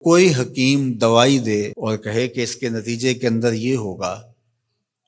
کوئی حکیم دوائی دے اور کہے کہ اس کے نتیجے کے اندر یہ ہوگا،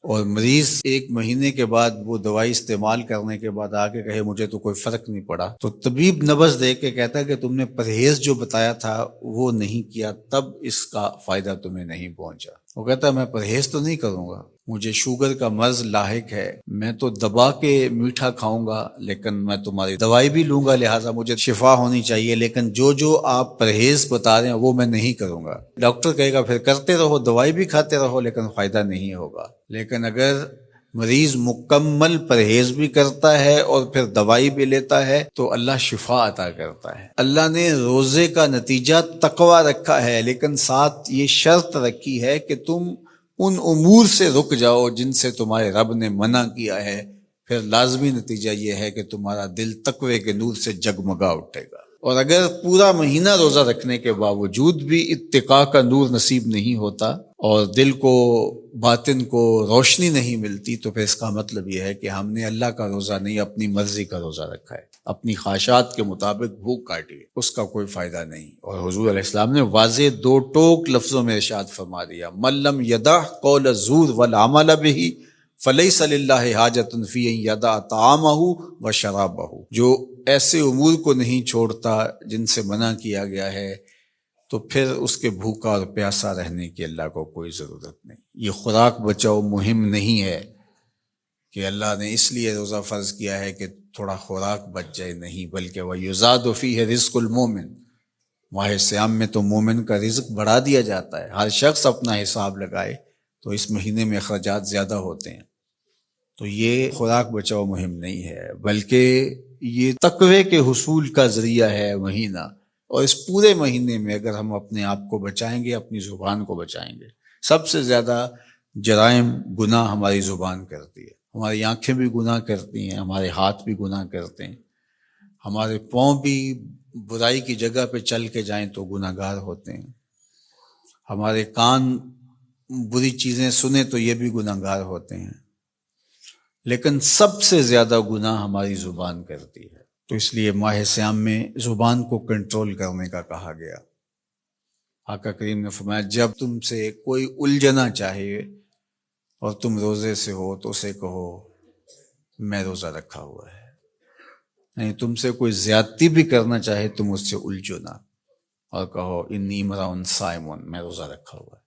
اور مریض ایک مہینے کے بعد وہ دوائی استعمال کرنے کے بعد آ کے کہے مجھے تو کوئی فرق نہیں پڑا، تو طبیب نبض دے کے کہتا ہے کہ تم نے پرہیز جو بتایا تھا وہ نہیں کیا، تب اس کا فائدہ تمہیں نہیں پہنچا۔ وہ کہتا ہے میں پرہیز تو نہیں کروں گا، مجھے شوگر کا مرض لاحق ہے، میں تو دبا کے میٹھا کھاؤں گا، لیکن میں تمہاری دوائی بھی لوں گا، لہٰذا مجھے شفا ہونی چاہیے، لیکن جو آپ پرہیز بتا رہے ہیں وہ میں نہیں کروں گا۔ ڈاکٹر کہے گا پھر کرتے رہو، دوائی بھی کھاتے رہو، لیکن فائدہ نہیں ہوگا۔ لیکن اگر مریض مکمل پرہیز بھی کرتا ہے اور پھر دوائی بھی لیتا ہے تو اللہ شفا عطا کرتا ہے۔ اللہ نے روزے کا نتیجہ تقوی رکھا ہے، لیکن ساتھ یہ شرط رکھی ہے کہ تم ان امور سے رک جاؤ جن سے تمہارے رب نے منع کیا ہے، پھر لازمی نتیجہ یہ ہے کہ تمہارا دل تقوی کے نور سے جگمگا اٹھے گا۔ اور اگر پورا مہینہ روزہ رکھنے کے باوجود بھی اتقاء کا نور نصیب نہیں ہوتا اور دل کو باطن کو روشنی نہیں ملتی، تو پھر اس کا مطلب یہ ہے کہ ہم نے اللہ کا روزہ نہیں اپنی مرضی کا روزہ رکھا ہے، اپنی خواہشات کے مطابق بھوک کاٹی ہے، اس کا کوئی فائدہ نہیں۔ اور حضور علیہ السلام نے واضح دو ٹوک لفظوں میں ارشاد فرما دیا، من لم یدع قول الزور والعمل به فلیس للہ حاجۃ فی ان یدع طعامہ وشرابہ، جو ایسے امور کو نہیں چھوڑتا جن سے منع کیا گیا ہے تو پھر اس کے بھوکا اور پیاسا رہنے کی اللہ کو کوئی ضرورت نہیں۔ یہ خوراک بچاؤ مہم نہیں ہے کہ اللہ نے اس لیے روزہ فرض کیا ہے کہ تھوڑا خوراک بچ جائے، نہیں، بلکہ وَيُزَادُ فِيهِ رِزْقُ الْمُؤْمِنِ، ماہ سیام میں تو مومن کا رزق بڑھا دیا جاتا ہے۔ ہر شخص اپنا حساب لگائے تو اس مہینے میں اخراجات زیادہ ہوتے ہیں، تو یہ خوراک بچاؤ مہم نہیں ہے، بلکہ یہ تقوی کے حصول کا ذریعہ ہے مہینہ۔ اور اس پورے مہینے میں اگر ہم اپنے آپ کو بچائیں گے، اپنی زبان کو بچائیں گے، سب سے زیادہ جرائم گناہ ہماری زبان کرتی ہے، ہماری آنکھیں بھی گناہ کرتی ہیں، ہمارے ہاتھ بھی گناہ کرتے ہیں، ہمارے پاؤں بھی برائی کی جگہ پہ چل کے جائیں تو گناہ گار ہوتے ہیں، ہمارے کان بری چیزیں سنیں تو یہ بھی گناہ گار ہوتے ہیں، لیکن سب سے زیادہ گناہ ہماری زبان کرتی ہے۔ تو اس لیے ماہ سیام میں زبان کو کنٹرول کرنے کا کہا گیا۔ آقا کریم نے فرمایا جب تم سے کوئی الجھنا چاہے اور تم روزے سے ہو تو اسے کہو میں روزہ رکھا ہوا ہے، نہیں تم سے کوئی زیادتی بھی کرنا چاہے تم اس سے الجھو نہ، اور کہو انی امرؤ صائم، میں روزہ رکھا ہوا ہے۔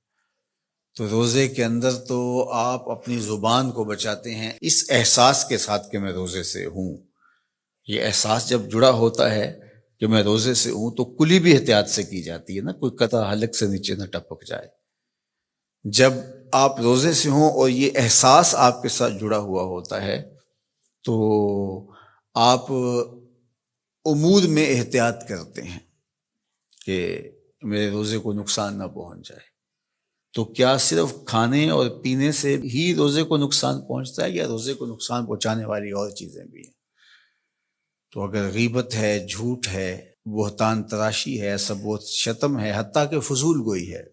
تو روزے کے اندر تو آپ اپنی زبان کو بچاتے ہیں اس احساس کے ساتھ کہ میں روزے سے ہوں۔ یہ احساس جب جڑا ہوتا ہے کہ میں روزے سے ہوں تو کلی بھی احتیاط سے کی جاتی ہے نا، کوئی قطع حلق سے نیچے نہ ٹپک جائے۔ جب آپ روزے سے ہوں اور یہ احساس آپ کے ساتھ جڑا ہوا ہوتا ہے تو آپ امور میں احتیاط کرتے ہیں کہ میرے روزے کو نقصان نہ پہنچ جائے۔ تو کیا صرف کھانے اور پینے سے ہی روزے کو نقصان پہنچتا ہے یا روزے کو نقصان پہنچانے والی اور چیزیں بھی ہیں؟ تو اگر غیبت ہے، جھوٹ ہے، بہتان تراشی ہے، سب و شتم ہے، حتیٰ کہ فضول گوئی ہے،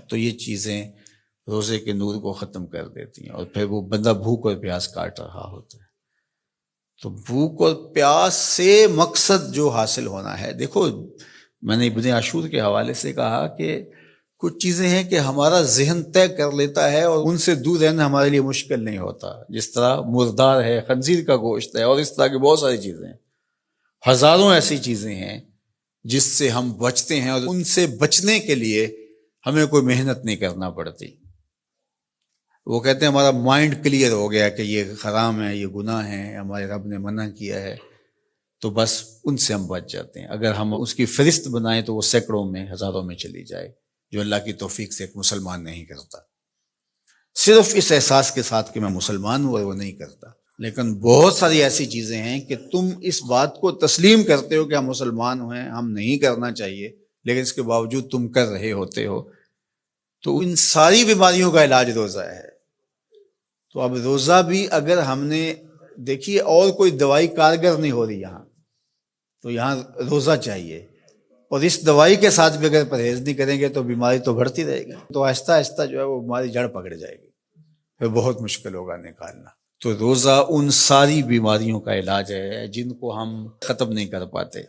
تو یہ چیزیں روزے کے نور کو ختم کر دیتی ہیں، اور پھر وہ بندہ بھوک اور پیاس کاٹ رہا ہوتا ہے۔ تو بھوک اور پیاس سے مقصد جو حاصل ہونا ہے، دیکھو میں نے ابن عاشور کے حوالے سے کہا کہ کچھ چیزیں ہیں کہ ہمارا ذہن طے کر لیتا ہے اور ان سے دور رہنا ہمارے لیے مشکل نہیں ہوتا، جس طرح مردار ہے، خنزیر کا گوشت ہے، اور اس طرح کی بہت ساری چیزیں ہیں، ہزاروں ایسی چیزیں ہیں جس سے ہم بچتے ہیں، اور ان سے بچنے کے لیے ہمیں کوئی محنت نہیں کرنا پڑتی۔ وہ کہتے ہیں ہمارا مائنڈ کلیئر ہو گیا کہ یہ حرام ہے، یہ گناہ ہے، ہمارے رب نے منع کیا ہے، تو بس ان سے ہم بچ جاتے ہیں۔ اگر ہم اس کی فہرست بنائیں تو وہ سینکڑوں میں، ہزاروں میں چلی جائے، جو اللہ کی توفیق سے ایک مسلمان نہیں کرتا، صرف اس احساس کے ساتھ کہ میں مسلمان ہوں، اور وہ نہیں کرتا۔ لیکن بہت ساری ایسی چیزیں ہیں کہ تم اس بات کو تسلیم کرتے ہو کہ ہم مسلمان ہیں، ہم نہیں کرنا چاہیے، لیکن اس کے باوجود تم کر رہے ہوتے ہو، تو ان ساری بیماریوں کا علاج روزہ ہے۔ تو اب روزہ بھی اگر ہم نے دیکھیے اور کوئی دوائی کارگر نہیں ہو رہی یہاں، تو یہاں روزہ چاہیے، اور اس دوائی کے ساتھ بھی اگر پرہیز نہیں کریں گے تو بیماری تو بڑھتی رہے گی، تو آہستہ آہستہ جو ہے وہ بیماری جڑ پکڑ جائے گی، پھر بہت مشکل ہوگا نکالنا۔ تو روزہ ان ساری بیماریوں کا علاج ہے جن کو ہم ختم نہیں کر پاتے۔